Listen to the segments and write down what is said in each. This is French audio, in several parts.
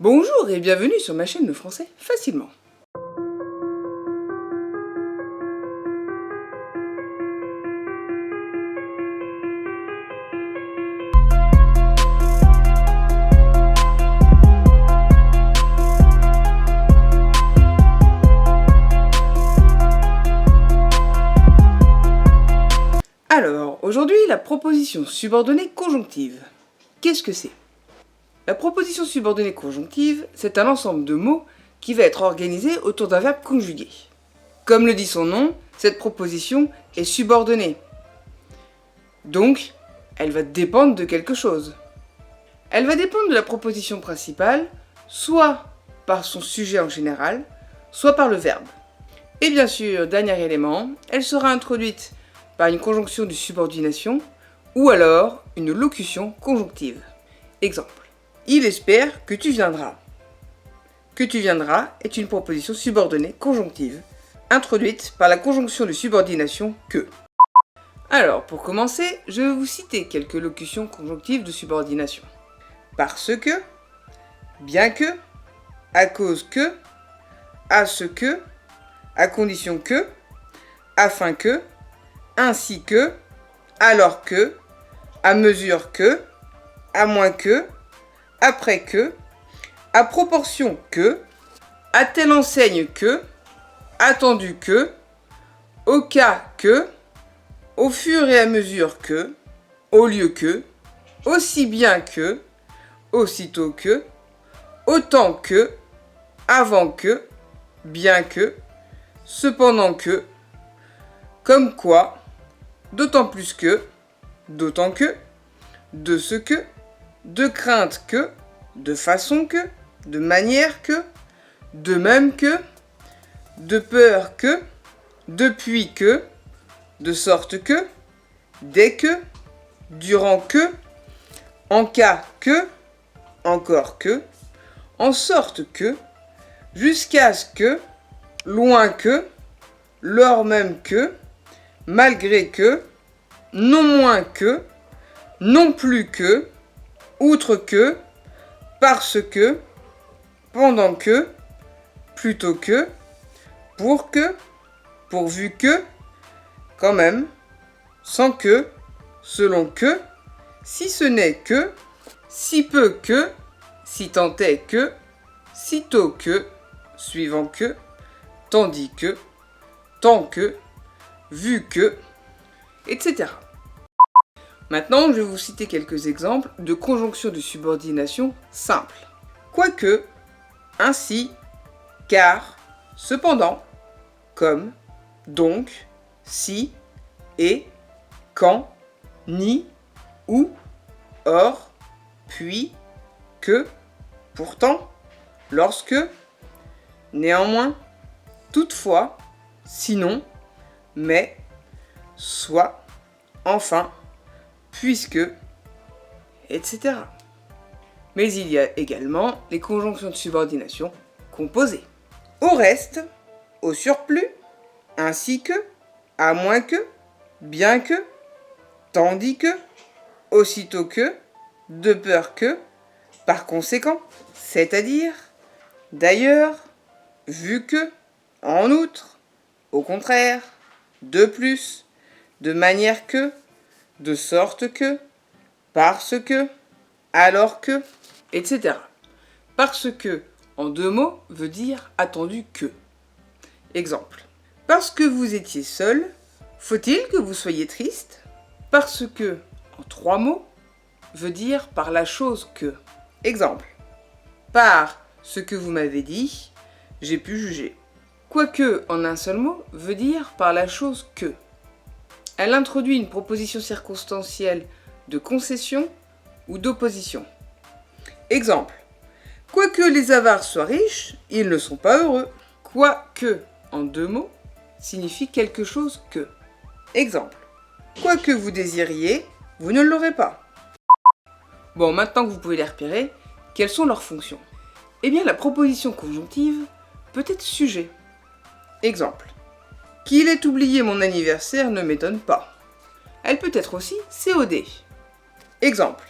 Bonjour et bienvenue sur ma chaîne de français facilement. Alors, aujourd'hui, la proposition subordonnée conjonctive. Qu'est-ce que c'est ? La proposition subordonnée conjonctive, c'est un ensemble de mots qui va être organisé autour d'un verbe conjugué. Comme le dit son nom, cette proposition est subordonnée. Donc, elle va dépendre de quelque chose. Elle va dépendre de la proposition principale, soit par son sujet en général, soit par le verbe. Et bien sûr, dernier élément, elle sera introduite par une conjonction de subordination ou alors une locution conjonctive. Exemple. Il espère que tu viendras. Que tu viendras est une proposition subordonnée conjonctive, introduite par la conjonction de subordination que. Alors, pour commencer, je vais vous citer quelques locutions conjonctives de subordination. Parce que, bien que, à cause que, à ce que, à condition que, afin que, ainsi que, alors que, à mesure que, à moins que, après que, à proportion que, à telle enseigne que, attendu que, au cas que, au fur et à mesure que, au lieu que, aussi bien que, aussitôt que, autant que, avant que, bien que, cependant que, comme quoi, d'autant plus que, d'autant que, de ce que, de crainte que, de façon que, de manière que, de même que, de peur que, depuis que, de sorte que, dès que, durant que, en cas que, encore que, en sorte que, jusqu'à ce que, loin que, lors même que, malgré que, non moins que, non plus que, outre que, parce que, pendant que, plutôt que, pour que, pourvu que, quand même, sans que, selon que, si ce n'est que, si peu que, si tant est que, sitôt que, suivant que, tandis que, tant que, vu que, etc. Maintenant, je vais vous citer quelques exemples de conjonctions de subordination simples. Quoique, ainsi, car, cependant, comme, donc, si, et, quand, ni, ou, or, puis, que, pourtant, lorsque, néanmoins, toutefois, sinon, mais, soit, enfin, puisque, etc. Mais il y a également les conjonctions de subordination composées. Au reste, au surplus, ainsi que, à moins que, bien que, tandis que, aussitôt que, de peur que, par conséquent, c'est-à-dire, d'ailleurs, vu que, en outre, au contraire, de plus, de manière que, de sorte que, parce que, alors que, etc. Parce que, en deux mots, veut dire attendu que. Exemple. Parce que vous étiez seul, faut-il que vous soyez triste ? Parce que, en trois mots, veut dire par la chose que. Exemple. Par ce que vous m'avez dit, j'ai pu juger. Quoique, en un seul mot, veut dire par la chose que. Elle introduit une proposition circonstancielle de concession ou d'opposition. Exemple. Quoique les avares soient riches, ils ne sont pas heureux. Quoique, en deux mots, signifie quelque chose que. Exemple. Quoi que vous désiriez, vous ne l'aurez pas. Bon, maintenant que vous pouvez les repérer, quelles sont leurs fonctions ? Eh bien, la proposition conjonctive peut être sujet. Exemple. Qu'il ait oublié mon anniversaire ne m'étonne pas. Elle peut être aussi COD. Exemple.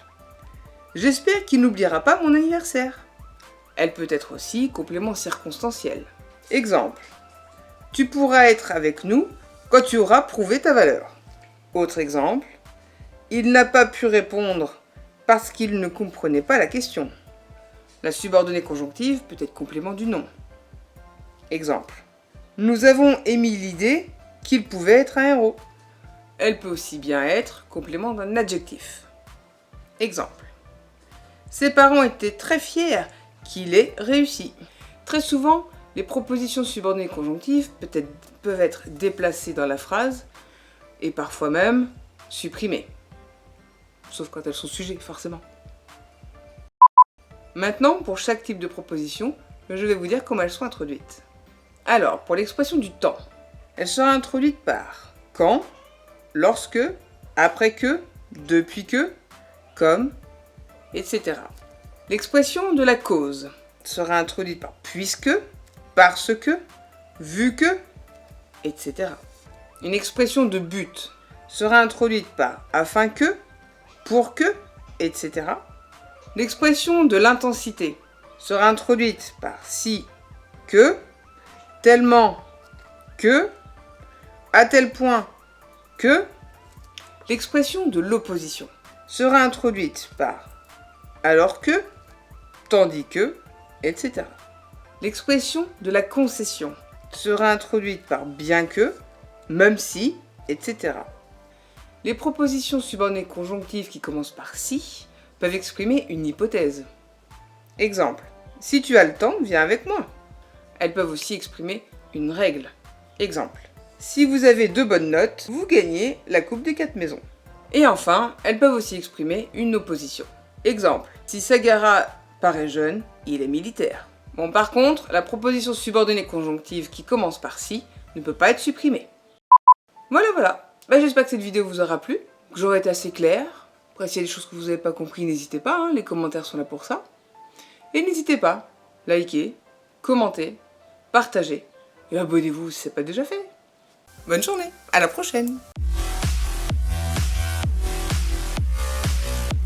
J'espère qu'il n'oubliera pas mon anniversaire. Elle peut être aussi complément circonstanciel. Exemple. Tu pourras être avec nous quand tu auras prouvé ta valeur. Autre exemple. Il n'a pas pu répondre parce qu'il ne comprenait pas la question. La subordonnée conjonctive peut être complément du nom. Exemple. Nous avons émis l'idée qu'il pouvait être un héros. Elle peut aussi bien être complément d'un adjectif. Exemple. Ses parents étaient très fiers qu'il ait réussi. Très souvent, les propositions subordonnées conjonctives peuvent être déplacées dans la phrase et parfois même supprimées. Sauf quand elles sont sujets, forcément. Maintenant, pour chaque type de proposition, je vais vous dire comment elles sont introduites. Alors, pour l'expression du temps, elle sera introduite par quand, lorsque, après que, depuis que, comme, etc. L'expression de la cause sera introduite par puisque, parce que, vu que, etc. Une expression de but sera introduite par afin que, pour que, etc. L'expression de l'intensité sera introduite par si, que, tellement, que, à tel point, que. L'expression de l'opposition sera introduite par alors que, tandis que, etc. L'expression de la concession sera introduite par bien que, même si, etc. Les propositions subordonnées conjonctives qui commencent par si peuvent exprimer une hypothèse. Exemple. Si tu as le temps, viens avec moi. Elles peuvent aussi exprimer une règle. Exemple. Si vous avez 2 bonnes notes, vous gagnez la coupe des 4 maisons. Et enfin, elles peuvent aussi exprimer une opposition. Exemple. Si Sagara paraît jeune, il est militaire. Bon, par contre, la proposition subordonnée conjonctive qui commence par si ne peut pas être supprimée. Voilà. J'espère que cette vidéo vous aura plu, que j'aurai été assez claire. Après, s'il y a des choses que vous n'avez pas compris, n'hésitez pas, les commentaires sont là pour ça. Et n'hésitez pas, likez, commentez, partagez et abonnez-vous si ce n'est pas déjà fait. Bonne journée, à la prochaine!